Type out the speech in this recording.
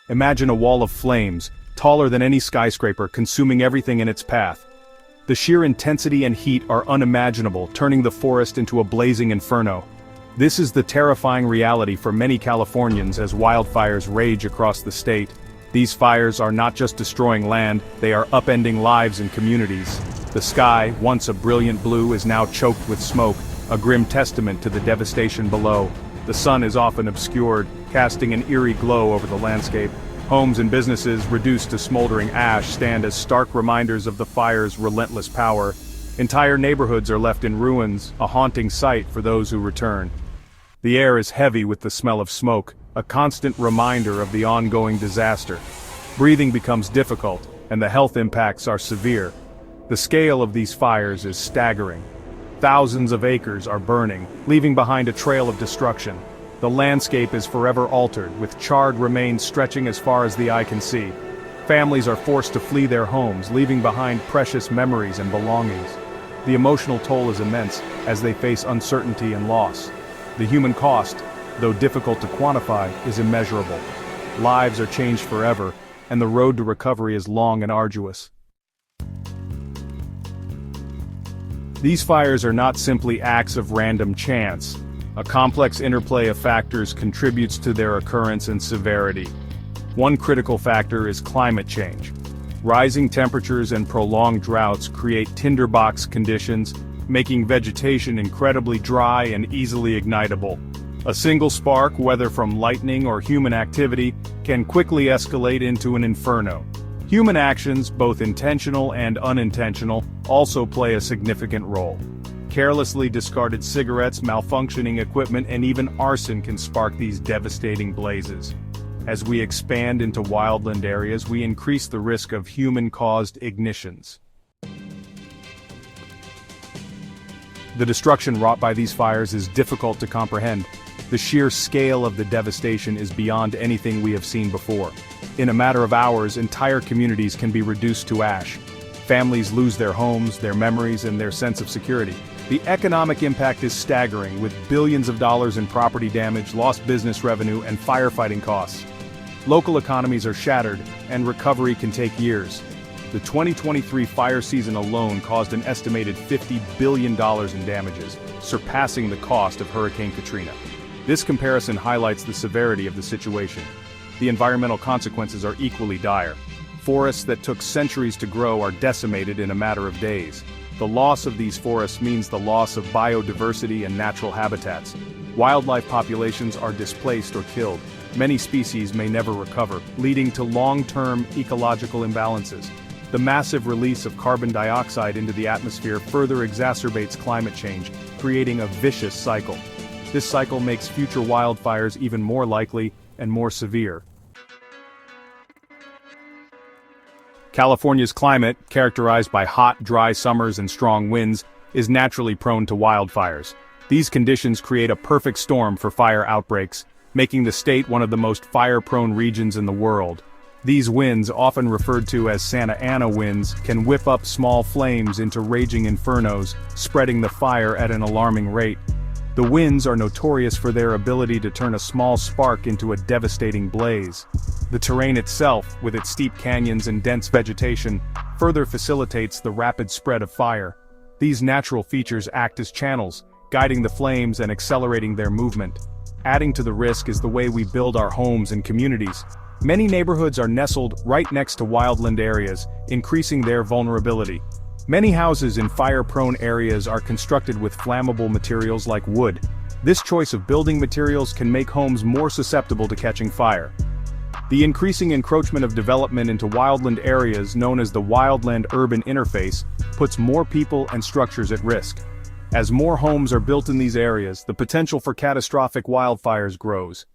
Imagine a wall of flames, taller than any skyscraper, consuming everything in its path. The sheer intensity and heat are unimaginable, turning the forest into a blazing inferno. This is the terrifying reality for many Californians as wildfires rage across the state. These fires are not just destroying land, they are upending lives and communities. The sky, once a brilliant blue, is now choked with smoke, a grim testament to the devastation below. The sun is often obscured, casting an eerie glow over the landscape. Homes and businesses, reduced to smoldering ash, stand as stark reminders of the fire's relentless power. Entire neighborhoods are left in ruins, a haunting sight for those who return. The air is heavy with the smell of smoke, a constant reminder of the ongoing disaster. Breathing becomes difficult, and the health impacts are severe. The scale of these fires is staggering. Thousands of acres are burning, leaving behind a trail of destruction. The landscape is forever altered, with charred remains stretching as far as the eye can see. Families are forced to flee their homes, leaving behind precious memories and belongings. The emotional toll is immense, as they face uncertainty and loss. The human cost, though difficult to quantify, is immeasurable. Lives are changed forever, and the road to recovery is long and arduous. These fires are not simply acts of random chance. A complex interplay of factors contributes to their occurrence and severity. One critical factor is climate change. Rising temperatures and prolonged droughts create tinderbox conditions, making vegetation incredibly dry and easily ignitable. A single spark, whether from lightning or human activity, can quickly escalate into an inferno. Human actions, both intentional and unintentional, also play a significant role. Carelessly discarded cigarettes, malfunctioning equipment, and even arson can spark these devastating blazes. As we expand into wildland areas, we increase the risk of human-caused ignitions. The destruction wrought by these fires is difficult to comprehend. The sheer scale of the devastation is beyond anything we have seen before. In a matter of hours, entire communities can be reduced to ash. Families lose their homes, their memories, and their sense of security. The economic impact is staggering, with billions of dollars in property damage, lost business revenue, and firefighting costs. Local economies are shattered, and recovery can take years. The 2023 fire season alone caused an estimated $50 billion in damages, surpassing the cost of Hurricane Katrina. This comparison highlights the severity of the situation. The environmental consequences are equally dire. Forests that took centuries to grow are decimated in a matter of days. The loss of these forests means the loss of biodiversity and natural habitats. Wildlife populations are displaced or killed. Many species may never recover, leading to long-term ecological imbalances. The massive release of carbon dioxide into the atmosphere further exacerbates climate change, creating a vicious cycle. This cycle makes future wildfires even more likely and more severe. California's climate, characterized by hot, dry summers and strong winds, is naturally prone to wildfires. These conditions create a perfect storm for fire outbreaks, making the state one of the most fire-prone regions in the world. These winds, often referred to as Santa Ana winds, can whip up small flames into raging infernos, spreading the fire at an alarming rate. The winds are notorious for their ability to turn a small spark into a devastating blaze. The terrain itself, with its steep canyons and dense vegetation, further facilitates the rapid spread of fire. These natural features act as channels, guiding the flames and accelerating their movement. Adding to the risk is the way we build our homes and communities. Many neighborhoods are nestled right next to wildland areas, increasing their vulnerability. Many houses in fire-prone areas are constructed with flammable materials like wood. This choice of building materials can make homes more susceptible to catching fire. The increasing encroachment of development into wildland areas, known as the wildland-urban interface, puts more people and structures at risk. As more homes are built in these areas, the potential for catastrophic wildfires grows.